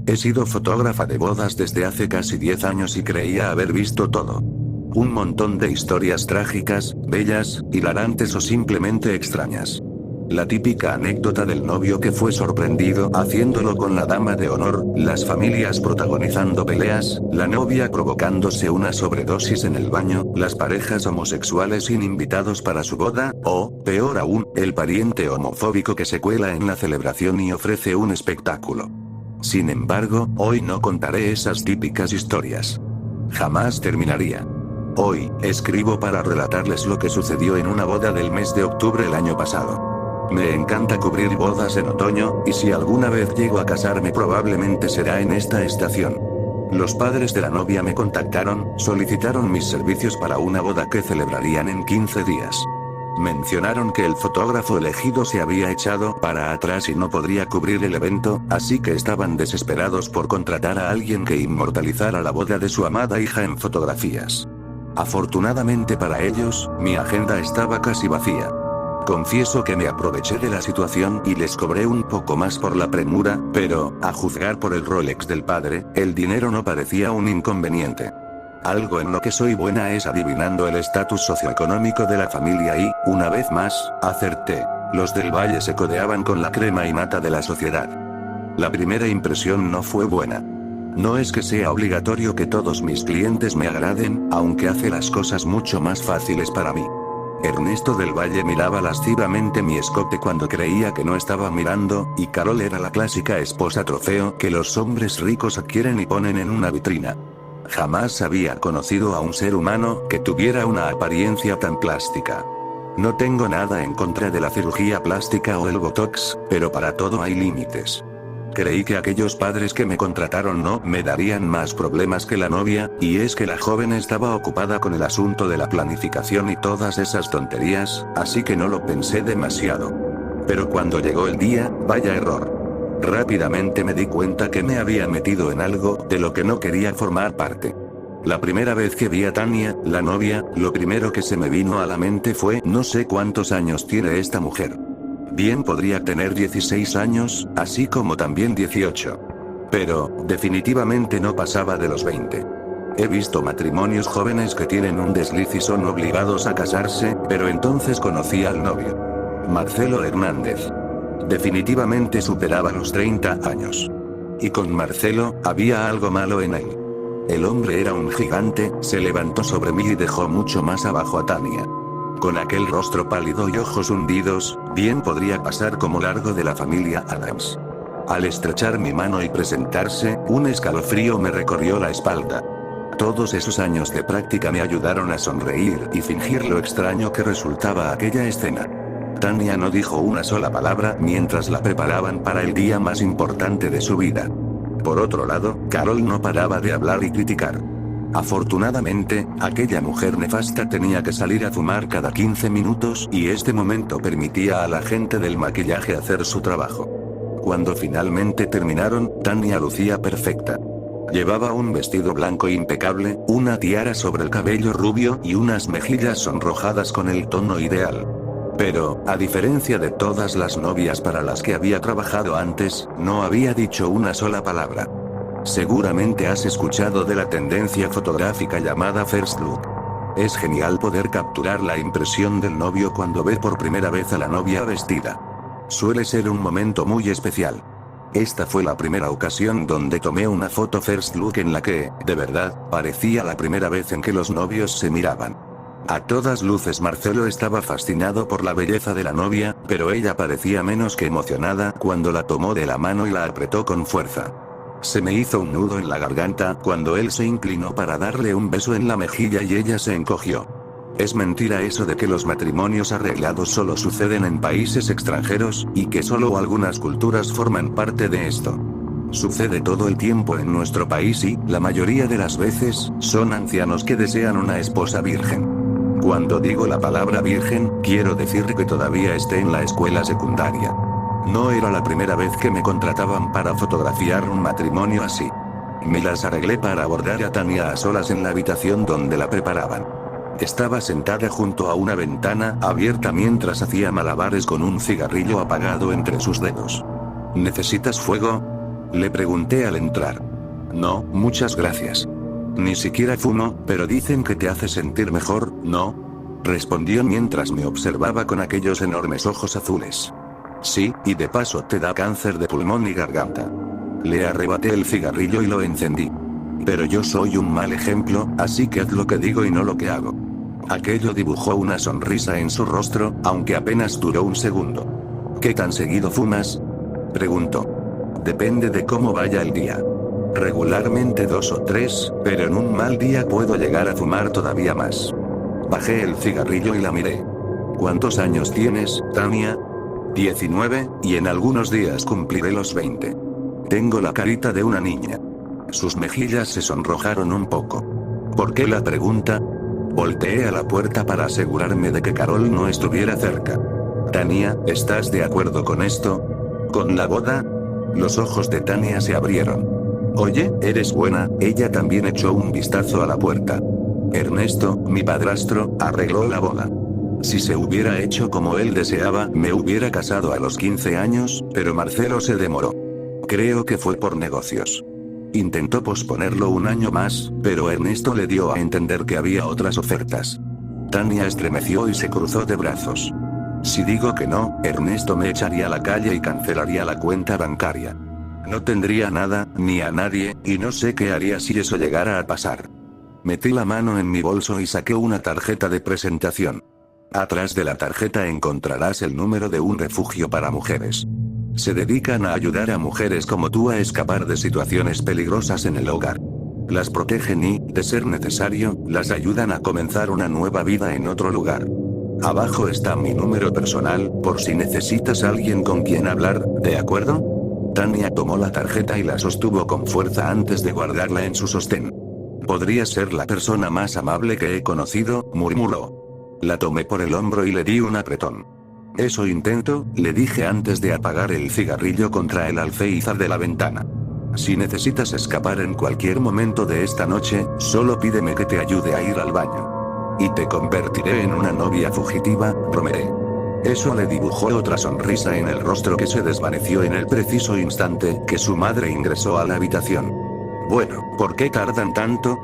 He sido fotógrafa de bodas desde hace casi 10 años y creía haber visto todo. Un montón de historias trágicas, bellas, hilarantes o simplemente extrañas. La típica anécdota del novio que fue sorprendido haciéndolo con la dama de honor, las familias protagonizando peleas, la novia provocándose una sobredosis en el baño, las parejas homosexuales sin invitados para su boda, o, peor aún, el pariente homofóbico que se cuela en la celebración y ofrece un espectáculo. Sin embargo, hoy no contaré esas típicas historias. Jamás terminaría. Hoy, escribo para relatarles lo que sucedió en una boda del mes de octubre el año pasado. Me encanta cubrir bodas en otoño, y si alguna vez llego a casarme probablemente será en esta estación. Los padres de la novia me contactaron, solicitaron mis servicios para una boda que celebrarían en 15 días. Mencionaron que el fotógrafo elegido se había echado para atrás y no podría cubrir el evento, así que estaban desesperados por contratar a alguien que inmortalizara la boda de su amada hija en fotografías. Afortunadamente para ellos, mi agenda estaba casi vacía. Confieso que me aproveché de la situación y les cobré un poco más por la premura, pero, a juzgar por el Rolex del padre, el dinero no parecía un inconveniente. Algo en lo que soy buena es adivinando el estatus socioeconómico de la familia y, una vez más, acerté. Los del Valle se codeaban con la crema y nata de la sociedad. La primera impresión no fue buena. No es que sea obligatorio que todos mis clientes me agraden, aunque hace las cosas mucho más fáciles para mí. Ernesto del Valle miraba lascivamente mi escote cuando creía que no estaba mirando, y Carol era la clásica esposa trofeo que los hombres ricos adquieren y ponen en una vitrina. Jamás había conocido a un ser humano que tuviera una apariencia tan plástica. No tengo nada en contra de la cirugía plástica o el botox, pero para todo hay límites. Creí que aquellos padres que me contrataron no me darían más problemas que la novia, y es que la joven estaba ocupada con el asunto de la planificación y todas esas tonterías, así que no lo pensé demasiado. Pero cuando llegó el día, vaya error. Rápidamente me di cuenta que me había metido en algo de lo que no quería formar parte. La primera vez que vi a Tania, la novia, lo primero que se me vino a la mente fue: no sé cuántos años tiene esta mujer. Bien podría tener 16 años, así como también 18. Pero, definitivamente no pasaba de los 20. He visto matrimonios jóvenes que tienen un desliz y son obligados a casarse, pero entonces conocí al novio. Marcelo Hernández. Definitivamente superaba los 30 años. Y con Marcelo, había algo malo en él. El hombre era un gigante, se levantó sobre mí y dejó mucho más abajo a Tania. Con aquel rostro pálido y ojos hundidos, bien podría pasar como largo de la familia Adams. Al estrechar mi mano y presentarse, un escalofrío me recorrió la espalda. Todos esos años de práctica me ayudaron a sonreír y fingir lo extraño que resultaba aquella escena. Tania no dijo una sola palabra mientras la preparaban para el día más importante de su vida. Por otro lado, Carol no paraba de hablar y criticar. Afortunadamente, aquella mujer nefasta tenía que salir a fumar cada 15 minutos y este momento permitía a la gente del maquillaje hacer su trabajo. Cuando finalmente terminaron, Tania lucía perfecta. Llevaba un vestido blanco impecable, una tiara sobre el cabello rubio y unas mejillas sonrojadas con el tono ideal. Pero, a diferencia de todas las novias para las que había trabajado antes, no había dicho una sola palabra. Seguramente has escuchado de la tendencia fotográfica llamada First Look. Es genial poder capturar la impresión del novio cuando ve por primera vez a la novia vestida. Suele ser un momento muy especial. Esta fue la primera ocasión donde tomé una foto First Look en la que, de verdad, parecía la primera vez en que los novios se miraban. A todas luces Marcelo estaba fascinado por la belleza de la novia, pero ella parecía menos que emocionada cuando la tomó de la mano y la apretó con fuerza. Se me hizo un nudo en la garganta cuando él se inclinó para darle un beso en la mejilla y ella se encogió. Es mentira eso de que los matrimonios arreglados solo suceden en países extranjeros, y que solo algunas culturas forman parte de esto. Sucede todo el tiempo en nuestro país y, la mayoría de las veces, son ancianos que desean una esposa virgen. Cuando digo la palabra virgen, quiero decir que todavía esté en la escuela secundaria. No era la primera vez que me contrataban para fotografiar un matrimonio así. Me las arreglé para abordar a Tania a solas en la habitación donde la preparaban. Estaba sentada junto a una ventana abierta mientras hacía malabares con un cigarrillo apagado entre sus dedos. ¿Necesitas fuego? Le pregunté al entrar. No, muchas gracias. Ni siquiera fumo, pero dicen que te hace sentir mejor, ¿no? Respondió mientras me observaba con aquellos enormes ojos azules. Sí, y de paso te da cáncer de pulmón y garganta. Le arrebaté el cigarrillo y lo encendí. Pero yo soy un mal ejemplo, así que haz lo que digo y no lo que hago. Aquello dibujó una sonrisa en su rostro, aunque apenas duró un segundo. ¿Qué tan seguido fumas? Preguntó. Depende de cómo vaya el día. Regularmente 2 o 3, pero en un mal día puedo llegar a fumar todavía más. Bajé el cigarrillo y la miré. ¿Cuántos años tienes, Tania? 19, y en algunos días cumpliré los 20. Tengo la carita de una niña. Sus mejillas se sonrojaron un poco. ¿Por qué la pregunta? Volteé a la puerta para asegurarme de que Carol no estuviera cerca. Tania, ¿estás de acuerdo con esto? ¿Con la boda? Los ojos de Tania se abrieron. Oye, eres buena. Ella también echó un vistazo a la puerta. Ernesto, mi padrastro, arregló la boda. Si se hubiera hecho como él deseaba, me hubiera casado a los 15 años, pero Marcelo se demoró. Creo que fue por negocios. Intentó posponerlo un año más, pero Ernesto le dio a entender que había otras ofertas. Tania estremeció y se cruzó de brazos. Si digo que no, Ernesto me echaría a la calle y cancelaría la cuenta bancaria. No tendría nada, ni a nadie, y no sé qué haría si eso llegara a pasar. Metí la mano en mi bolso y saqué una tarjeta de presentación. Atrás de la tarjeta encontrarás el número de un refugio para mujeres. Se dedican a ayudar a mujeres como tú a escapar de situaciones peligrosas en el hogar. Las protegen y, de ser necesario, las ayudan a comenzar una nueva vida en otro lugar. Abajo está mi número personal, por si necesitas a alguien con quien hablar, ¿de acuerdo? Tania tomó la tarjeta y la sostuvo con fuerza antes de guardarla en su sostén. Podría ser la persona más amable que he conocido, murmuró. La tomé por el hombro y le di un apretón. Eso intento, le dije antes de apagar el cigarrillo contra el alféizar de la ventana. Si necesitas escapar en cualquier momento de esta noche, solo pídeme que te ayude a ir al baño. Y te convertiré en una novia fugitiva, bromeé. Eso le dibujó otra sonrisa en el rostro que se desvaneció en el preciso instante que su madre ingresó a la habitación. Bueno, ¿por qué tardan tanto?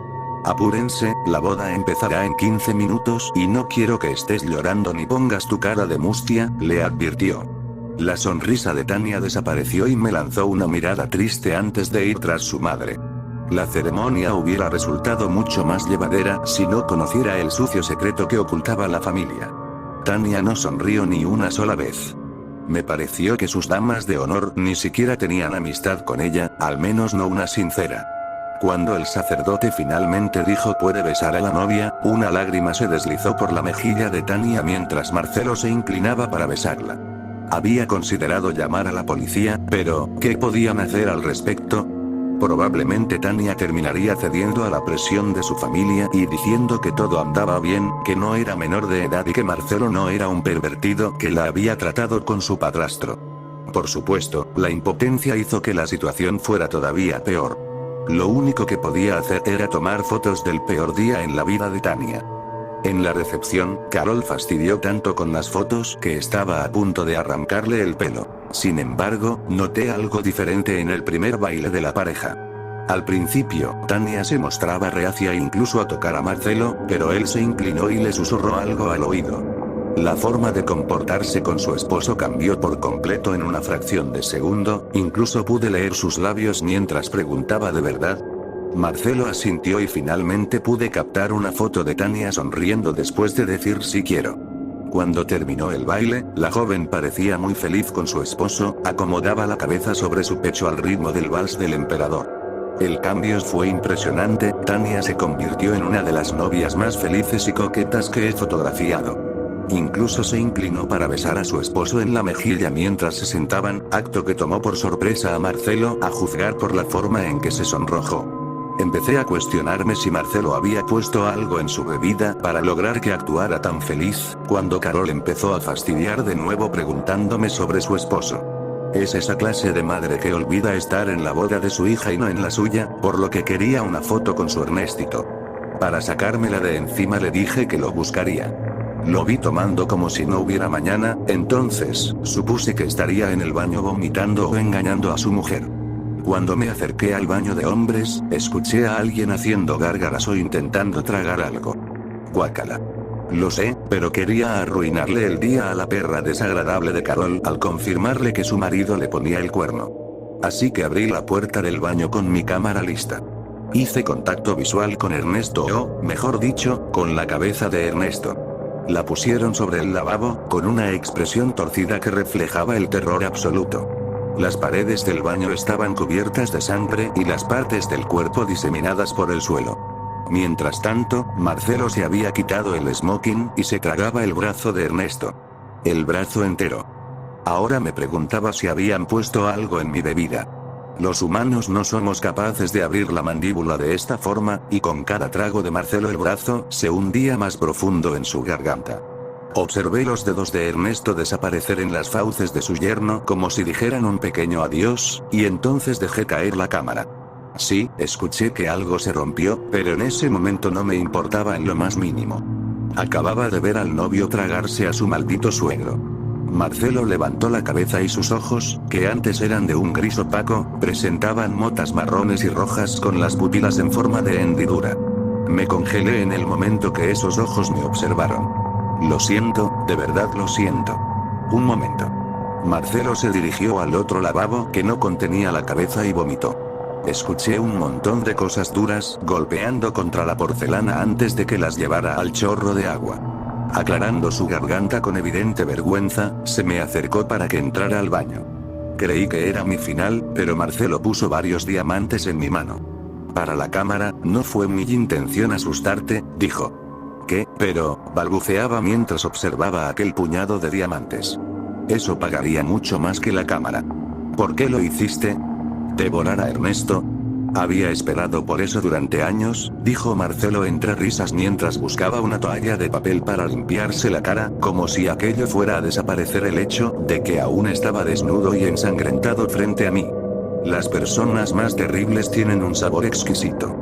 Apúrense, la boda empezará en 15 minutos y no quiero que estés llorando ni pongas tu cara de mustia, le advirtió. La sonrisa de Tania desapareció y me lanzó una mirada triste antes de ir tras su madre. La ceremonia hubiera resultado mucho más llevadera si no conociera el sucio secreto que ocultaba la familia. Tania no sonrió ni una sola vez. Me pareció que sus damas de honor ni siquiera tenían amistad con ella, al menos no una sincera. Cuando el sacerdote finalmente dijo puede besar a la novia, una lágrima se deslizó por la mejilla de Tania mientras Marcelo se inclinaba para besarla. Había considerado llamar a la policía, pero, ¿qué podían hacer al respecto? Probablemente Tania terminaría cediendo a la presión de su familia y diciendo que todo andaba bien, que no era menor de edad y que Marcelo no era un pervertido que la había tratado con su padrastro. Por supuesto, la impotencia hizo que la situación fuera todavía peor. Lo único que podía hacer era tomar fotos del peor día en la vida de Tania. En la recepción, Carol fastidió tanto con las fotos que estaba a punto de arrancarle el pelo. Sin embargo, noté algo diferente en el primer baile de la pareja. Al principio, Tania se mostraba reacia incluso a tocar a Marcelo, pero él se inclinó y le susurró algo al oído. La forma de comportarse con su esposo cambió por completo en una fracción de segundo, incluso pude leer sus labios mientras preguntaba ¿de verdad? Marcelo asintió y finalmente pude captar una foto de Tania sonriendo después de decir sí quiero. Cuando terminó el baile, la joven parecía muy feliz con su esposo, acomodaba la cabeza sobre su pecho al ritmo del vals del emperador. El cambio fue impresionante, Tania se convirtió en una de las novias más felices y coquetas que he fotografiado. Incluso se inclinó para besar a su esposo en la mejilla mientras se sentaban, acto que tomó por sorpresa a Marcelo a juzgar por la forma en que se sonrojó. Empecé a cuestionarme si Marcelo había puesto algo en su bebida para lograr que actuara tan feliz, cuando Carol empezó a fastidiar de nuevo preguntándome sobre su esposo. Es esa clase de madre que olvida estar en la boda de su hija y no en la suya, por lo que quería una foto con su Ernestito. Para sacármela de encima le dije que lo buscaría. Lo vi tomando como si no hubiera mañana, entonces, supuse que estaría en el baño vomitando o engañando a su mujer. Cuando me acerqué al baño de hombres, escuché a alguien haciendo gárgaras o intentando tragar algo. Guácala. Lo sé, pero quería arruinarle el día a la perra desagradable de Carol al confirmarle que su marido le ponía el cuerno. Así que abrí la puerta del baño con mi cámara lista. Hice contacto visual con Ernesto o, mejor dicho, con la cabeza de Ernesto. La pusieron sobre el lavabo, con una expresión torcida que reflejaba el terror absoluto. Las paredes del baño estaban cubiertas de sangre y las partes del cuerpo diseminadas por el suelo. Mientras tanto, Marcelo se había quitado el smoking y se tragaba el brazo de Ernesto. El brazo entero. Ahora me preguntaba si habían puesto algo en mi bebida. Los humanos no somos capaces de abrir la mandíbula de esta forma, y con cada trago de Marcelo el brazo se hundía más profundo en su garganta. Observé los dedos de Ernesto desaparecer en las fauces de su yerno como si dijeran un pequeño adiós, y entonces dejé caer la cámara. Sí, escuché que algo se rompió, pero en ese momento no me importaba en lo más mínimo. Acababa de ver al novio tragarse a su maldito suegro. Marcelo levantó la cabeza y sus ojos, que antes eran de un gris opaco, presentaban motas marrones y rojas con las pupilas en forma de hendidura. Me congelé en el momento que esos ojos me observaron. Lo siento, de verdad lo siento. Un momento. Marcelo se dirigió al otro lavabo que no contenía la cabeza y vomitó. Escuché un montón de cosas duras golpeando contra la porcelana antes de que las llevara al chorro de agua. Aclarando su garganta con evidente vergüenza, se me acercó para que entrara al baño. Creí que era mi final, pero Marcelo puso varios diamantes en mi mano. Para la cámara, no fue mi intención asustarte, dijo. ¿Qué? Pero, balbuceaba mientras observaba aquel puñado de diamantes. Eso pagaría mucho más que la cámara. ¿Por qué lo hiciste? ¿Devorar a Ernesto? Había esperado por eso durante años, dijo Marcelo entre risas mientras buscaba una toalla de papel para limpiarse la cara, como si aquello fuera a desaparecer el hecho de que aún estaba desnudo y ensangrentado frente a mí. Las personas más terribles tienen un sabor exquisito.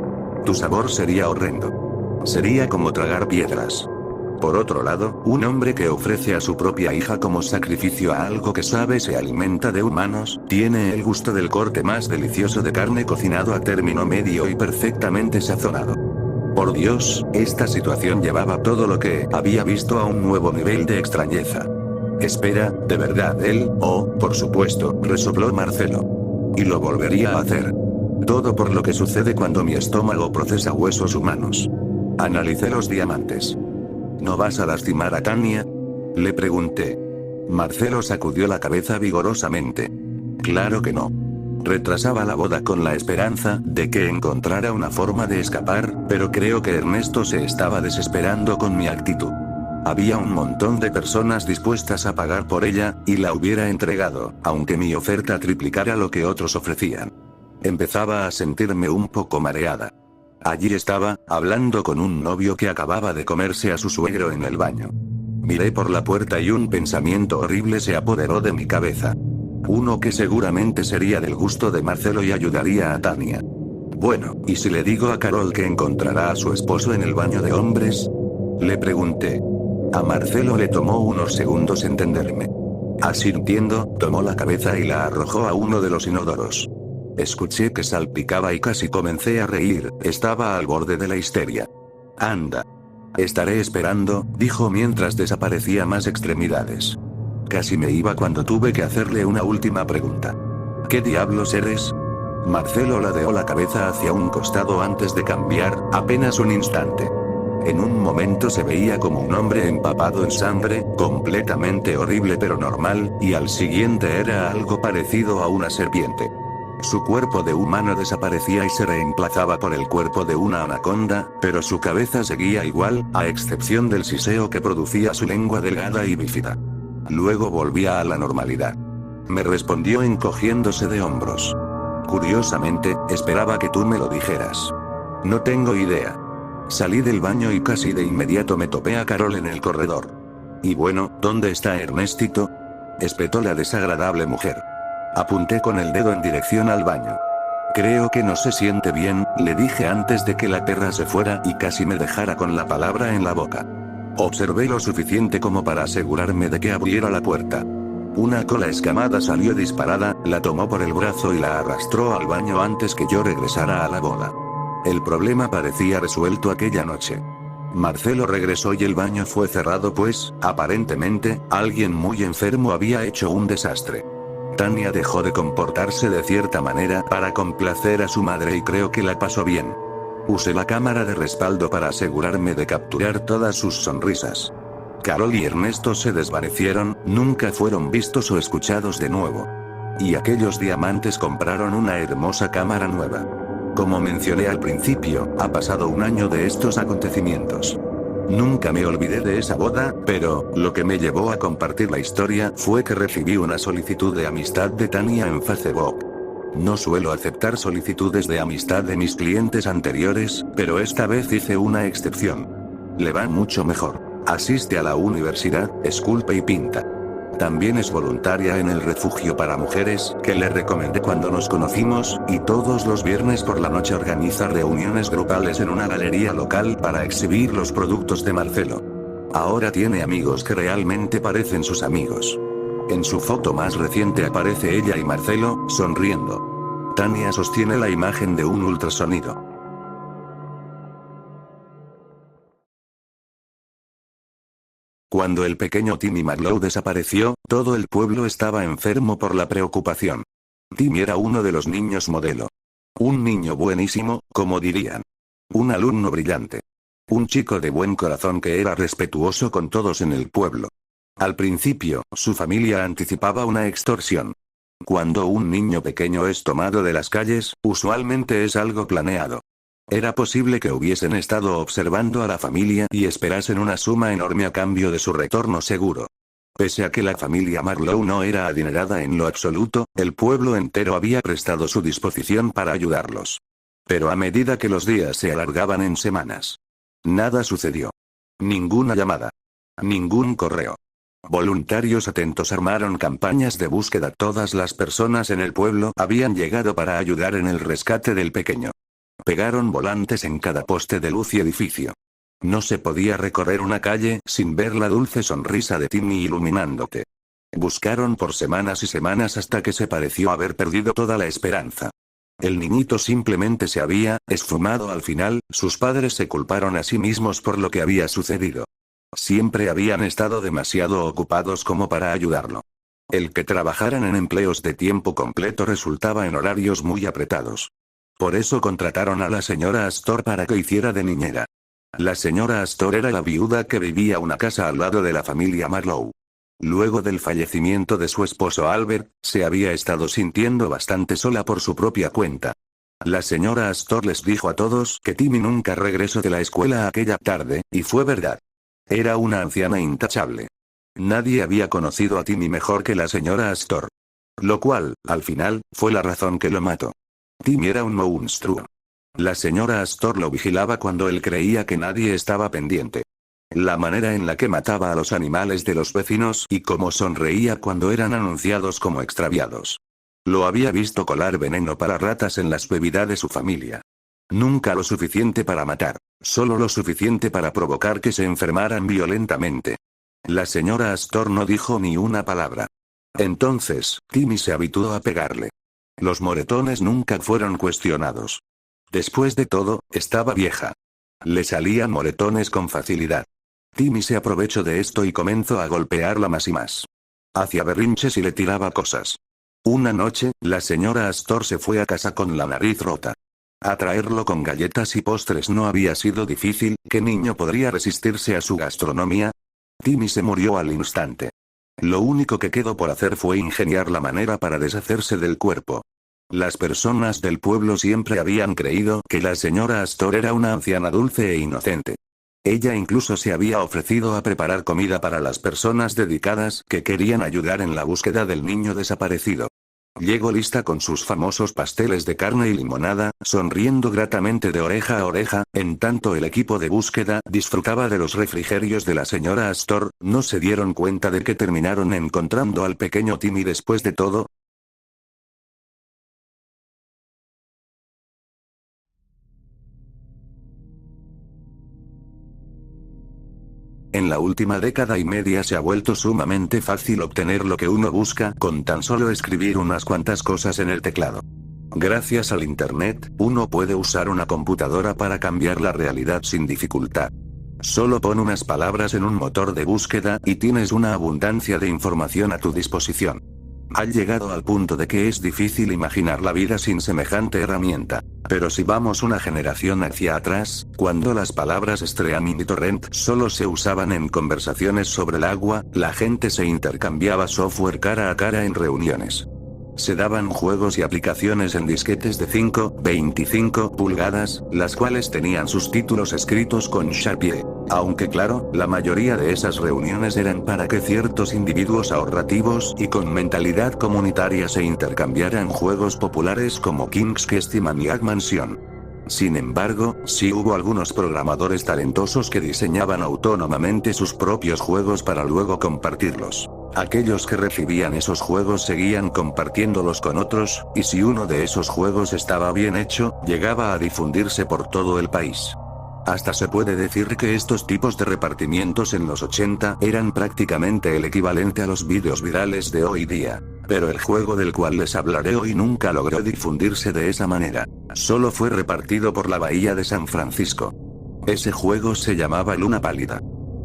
Tu sabor sería horrendo. Sería como tragar piedras. Por otro lado, un hombre que ofrece a su propia hija como sacrificio a algo que sabe se alimenta de humanos, tiene el gusto del corte más delicioso de carne cocinado a término medio y perfectamente sazonado. Por Dios, esta situación llevaba todo lo que había visto a un nuevo nivel de extrañeza. Espera, ¿de verdad él? Oh, por supuesto, resopló Marcelo. Y lo volvería a hacer. Todo por lo que sucede cuando mi estómago procesa huesos humanos. Analicé los diamantes. ¿No vas a lastimar a Tania? Le pregunté. Marcelo sacudió la cabeza vigorosamente. Claro que no. Retrasaba la boda con la esperanza de que encontrara una forma de escapar, pero creo que Ernesto se estaba desesperando con mi actitud. Había un montón de personas dispuestas a pagar por ella, y la hubiera entregado, aunque mi oferta triplicara lo que otros ofrecían. Empezaba a sentirme un poco mareada. Allí estaba, hablando con un novio que acababa de comerse a su suegro en el baño. Miré por la puerta y un pensamiento horrible se apoderó de mi cabeza. Uno que seguramente sería del gusto de Marcelo y ayudaría a Tania. Bueno, ¿y si le digo a Carol que encontrará a su esposo en el baño de hombres? Le pregunté. A Marcelo le tomó unos segundos entenderme. Asintiendo, tomó la cabeza y la arrojó a uno de los inodoros. Escuché que salpicaba y casi comencé a reír, estaba al borde de la histeria. Anda. Estaré esperando, dijo mientras desaparecía más extremidades. Casi me iba cuando tuve que hacerle una última pregunta. ¿Qué diablos eres? Marcelo ladeó la cabeza hacia un costado antes de cambiar, apenas un instante. En un momento se veía como un hombre empapado en sangre, completamente horrible pero normal, y al siguiente era algo parecido a una serpiente. Su cuerpo de humano desaparecía y se reemplazaba por el cuerpo de una anaconda, pero su cabeza seguía igual, a excepción del siseo que producía su lengua delgada y bífida. Luego volvía a la normalidad. Me respondió encogiéndose de hombros. Curiosamente, esperaba que tú me lo dijeras. No tengo idea. Salí del baño y casi de inmediato me topé a Carol en el corredor. Y bueno, ¿dónde está Ernestito? Espetó la desagradable mujer. Apunté con el dedo en dirección al baño. Creo que no se siente bien, le dije antes de que la perra se fuera y casi me dejara con la palabra en la boca. Observé lo suficiente como para asegurarme de que abriera la puerta. Una cola escamada salió disparada, la tomó por el brazo y la arrastró al baño antes que yo regresara a la boda. El problema parecía resuelto aquella noche. Marcelo regresó y el baño fue cerrado pues, aparentemente, alguien muy enfermo había hecho un desastre. Tania dejó de comportarse de cierta manera para complacer a su madre y creo que la pasó bien. Usé la cámara de respaldo para asegurarme de capturar todas sus sonrisas. Carol y Ernesto se desvanecieron, nunca fueron vistos o escuchados de nuevo. Y aquellos diamantes compraron una hermosa cámara nueva. Como mencioné al principio, ha pasado un año de estos acontecimientos. Nunca me olvidé de esa boda, pero, lo que me llevó a compartir la historia fue que recibí una solicitud de amistad de Tania en Facebook. No suelo aceptar solicitudes de amistad de mis clientes anteriores, pero esta vez hice una excepción. Le va mucho mejor. Asiste a la universidad, esculpe y pinta. También es voluntaria en el refugio para mujeres, que le recomendé cuando nos conocimos, y todos los viernes por la noche organiza reuniones grupales en una galería local para exhibir los productos de Marcelo. Ahora tiene amigos que realmente parecen sus amigos. En su foto más reciente aparece ella y Marcelo, sonriendo. Tania sostiene la imagen de un ultrasonido. Cuando el pequeño Timmy Marlowe desapareció, todo el pueblo estaba enfermo por la preocupación. Timmy era uno de los niños modelo. Un niño buenísimo, como dirían. Un alumno brillante. Un chico de buen corazón que era respetuoso con todos en el pueblo. Al principio, su familia anticipaba una extorsión. Cuando un niño pequeño es tomado de las calles, usualmente es algo planeado. Era posible que hubiesen estado observando a la familia y esperasen una suma enorme a cambio de su retorno seguro. Pese a que la familia Marlowe no era adinerada en lo absoluto, el pueblo entero había prestado su disposición para ayudarlos. Pero a medida que los días se alargaban en semanas, nada sucedió. Ninguna llamada. Ningún correo. Voluntarios atentos armaron campañas de búsqueda. Todas las personas en el pueblo habían llegado para ayudar en el rescate del pequeño. Pegaron volantes en cada poste de luz y edificio. No se podía recorrer una calle sin ver la dulce sonrisa de Timmy iluminándote. Buscaron por semanas y semanas hasta que se pareció haber perdido toda la esperanza. El niñito simplemente se había esfumado al final, sus padres se culparon a sí mismos por lo que había sucedido. Siempre habían estado demasiado ocupados como para ayudarlo. El que trabajaran en empleos de tiempo completo resultaba en horarios muy apretados. Por eso contrataron a la señora Astor para que hiciera de niñera. La señora Astor era la viuda que vivía una casa al lado de la familia Marlowe. Luego del fallecimiento de su esposo Albert, se había estado sintiendo bastante sola por su propia cuenta. La señora Astor les dijo a todos que Timmy nunca regresó de la escuela aquella tarde, y fue verdad. Era una anciana intachable. Nadie había conocido a Timmy mejor que la señora Astor. Lo cual, al final, fue la razón que lo mató. Timmy era un monstruo. La señora Astor lo vigilaba cuando él creía que nadie estaba pendiente. La manera en la que mataba a los animales de los vecinos y cómo sonreía cuando eran anunciados como extraviados. Lo había visto colar veneno para ratas en las bebidas de su familia. Nunca lo suficiente para matar, solo lo suficiente para provocar que se enfermaran violentamente. La señora Astor no dijo ni una palabra. Entonces, Timmy se habituó a pegarle. Los moretones nunca fueron cuestionados. Después de todo, estaba vieja. Le salían moretones con facilidad. Timmy se aprovechó de esto y comenzó a golpearla más y más. Hacía berrinches y le tiraba cosas. Una noche, la señora Astor se fue a casa con la nariz rota. Atraerlo con galletas y postres no había sido difícil. ¿Qué niño podría resistirse a su gastronomía? Timmy se murió al instante. Lo único que quedó por hacer fue ingeniar la manera para deshacerse del cuerpo. Las personas del pueblo siempre habían creído que la señora Astor era una anciana dulce e inocente. Ella incluso se había ofrecido a preparar comida para las personas dedicadas que querían ayudar en la búsqueda del niño desaparecido. Llegó lista con sus famosos pasteles de carne y limonada, sonriendo gratamente de oreja a oreja, en tanto el equipo de búsqueda disfrutaba de los refrigerios de la señora Astor. ¿No se dieron cuenta de que terminaron encontrando al pequeño Timmy después de todo? En la última década y media se ha vuelto sumamente fácil obtener lo que uno busca con tan solo escribir unas cuantas cosas en el teclado. Gracias al Internet, uno puede usar una computadora para cambiar la realidad sin dificultad. Solo pon unas palabras en un motor de búsqueda y tienes una abundancia de información a tu disposición. Ha llegado al punto de que es difícil imaginar la vida sin semejante herramienta. Pero si vamos una generación hacia atrás, cuando las palabras streaming y torrent solo se usaban en conversaciones sobre el agua, la gente se intercambiaba software cara a cara en reuniones. Se daban juegos y aplicaciones en disquetes de 5, 25 pulgadas, las cuales tenían sus títulos escritos con Sharpie. Aunque claro, la mayoría de esas reuniones eran para que ciertos individuos ahorrativos y con mentalidad comunitaria se intercambiaran juegos populares como King's Quest y Maniac Mansion. Sin embargo, sí hubo algunos programadores talentosos que diseñaban autónomamente sus propios juegos para luego compartirlos. Aquellos que recibían esos juegos seguían compartiéndolos con otros, y si uno de esos juegos estaba bien hecho, llegaba a difundirse por todo el país. Hasta se puede decir que estos tipos de repartimientos en los 80 eran prácticamente el equivalente a los vídeos virales de hoy día. Pero el juego del cual les hablaré hoy nunca logró difundirse de esa manera. Solo fue repartido por la bahía de San Francisco. Ese juego se llamaba Luna Pálida.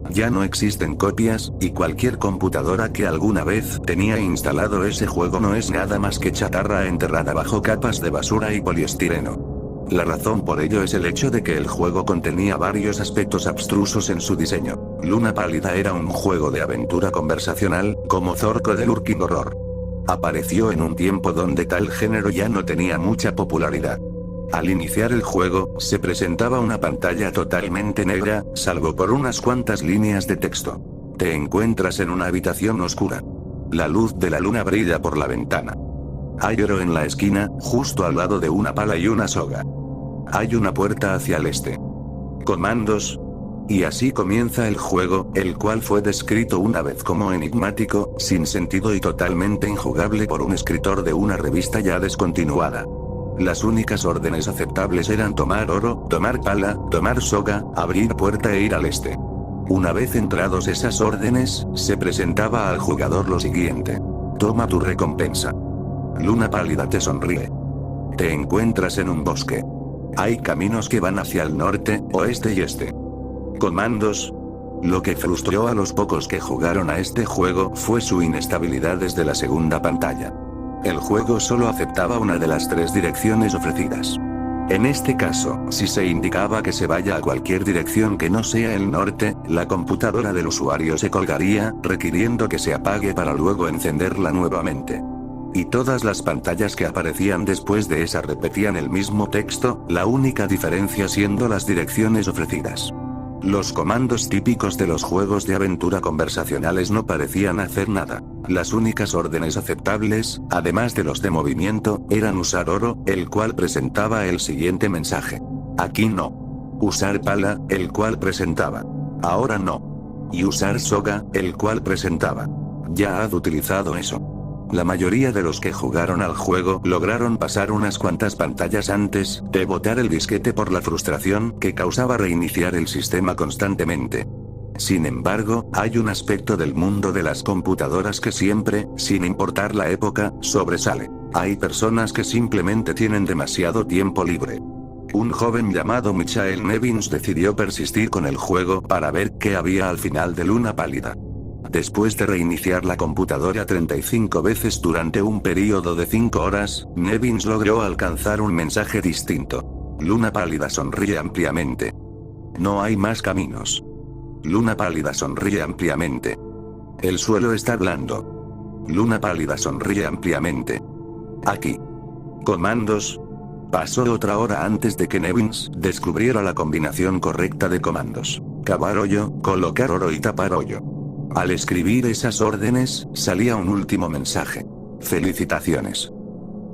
Ya no existen copias, y cualquier computadora que alguna vez tenía instalado ese juego no es nada más que chatarra enterrada bajo capas de basura y poliestireno. La razón por ello es el hecho de que el juego contenía varios aspectos abstrusos en su diseño. Luna Pálida era un juego de aventura conversacional, como Zorco de Lurking Horror. Apareció en un tiempo donde tal género ya no tenía mucha popularidad. Al iniciar el juego, se presentaba una pantalla totalmente negra, salvo por unas cuantas líneas de texto. Te encuentras en una habitación oscura. La luz de la luna brilla por la ventana. Hay oro en la esquina, justo al lado de una pala y una soga. Hay una puerta hacia el este. Comandos. Y así comienza el juego, el cual fue descrito una vez como enigmático, sin sentido y totalmente injugable por un escritor de una revista ya descontinuada. Las únicas órdenes aceptables eran tomar oro, tomar pala, tomar soga, abrir puerta e ir al este. Una vez entrados esas órdenes, se presentaba al jugador lo siguiente. Toma tu recompensa. Luna Pálida te sonríe. Te encuentras en un bosque. Hay caminos que van hacia el norte, oeste y este. Comandos. Lo que frustró a los pocos que jugaron a este juego fue su inestabilidad desde la segunda pantalla. El juego solo aceptaba una de las tres direcciones ofrecidas. En este caso, si se indicaba que se vaya a cualquier dirección que no sea el norte, la computadora del usuario se colgaría, requiriendo que se apague para luego encenderla nuevamente. Y todas las pantallas que aparecían después de esa repetían el mismo texto, la única diferencia siendo las direcciones ofrecidas. Los comandos típicos de los juegos de aventura conversacionales no parecían hacer nada. Las únicas órdenes aceptables, además de los de movimiento, eran usar oro, el cual presentaba el siguiente mensaje. Aquí no. Usar pala, el cual presentaba. Ahora no. Y usar soga, el cual presentaba. Ya has utilizado eso. La mayoría de los que jugaron al juego lograron pasar unas cuantas pantallas antes de botar el disquete por la frustración que causaba reiniciar el sistema constantemente. Sin embargo, hay un aspecto del mundo de las computadoras que siempre, sin importar la época, sobresale. Hay personas que simplemente tienen demasiado tiempo libre. Un joven llamado Michael Nevins decidió persistir con el juego para ver qué había al final de Luna Pálida. Después de reiniciar la computadora 35 veces durante un período de 5 horas, Nevins logró alcanzar un mensaje distinto. Luna Pálida sonríe ampliamente. No hay más caminos. Luna Pálida sonríe ampliamente. El suelo está blando. Luna Pálida sonríe ampliamente. Aquí. Comandos. Pasó otra hora antes de que Nevins descubriera la combinación correcta de comandos. Cavar hoyo, colocar oro y tapar hoyo. Al escribir esas órdenes, salía un último mensaje. Felicitaciones.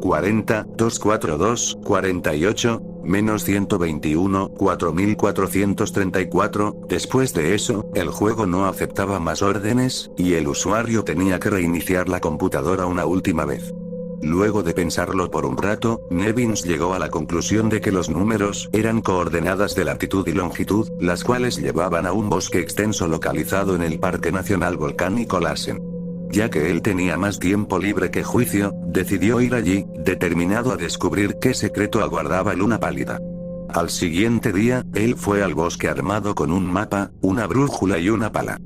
40, 242, 48, menos 121, 4434. Después de eso, el juego no aceptaba más órdenes, y el usuario tenía que reiniciar la computadora una última vez. Luego de pensarlo por un rato, Nevins llegó a la conclusión de que los números eran coordenadas de latitud y longitud, las cuales llevaban a un bosque extenso localizado en el Parque Nacional Volcánico Lassen. Ya que él tenía más tiempo libre que juicio, decidió ir allí, determinado a descubrir qué secreto aguardaba Luna Pálida. Al siguiente día, él fue al bosque armado con un mapa, una brújula y una pala.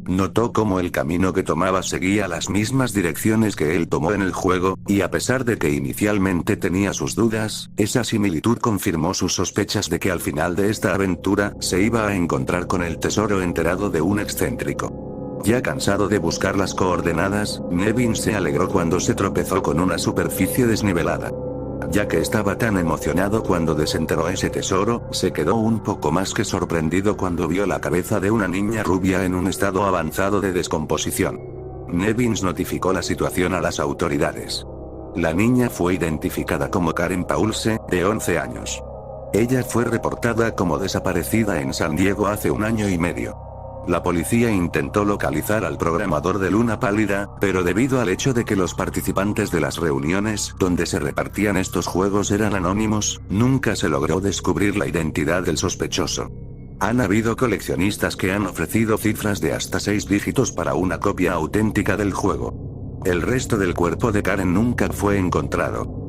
Notó cómo el camino que tomaba seguía las mismas direcciones que él tomó en el juego, y a pesar de que inicialmente tenía sus dudas, esa similitud confirmó sus sospechas de que al final de esta aventura, se iba a encontrar con el tesoro enterrado de un excéntrico. Ya cansado de buscar las coordenadas, Nevin se alegró cuando se tropezó con una superficie desnivelada. Ya que estaba tan emocionado cuando desenterró ese tesoro, se quedó un poco más que sorprendido cuando vio la cabeza de una niña rubia en un estado avanzado de descomposición. Nevins notificó la situación a las autoridades. La niña fue identificada como Karen Paulse, de 11 años. Ella fue reportada como desaparecida en San Diego hace 1 año y medio. La policía intentó localizar al programador de Luna Pálida, pero debido al hecho de que los participantes de las reuniones donde se repartían estos juegos eran anónimos, nunca se logró descubrir la identidad del sospechoso. Han habido coleccionistas que han ofrecido cifras de hasta 6 dígitos para una copia auténtica del juego. El resto del cuerpo de Karen nunca fue encontrado.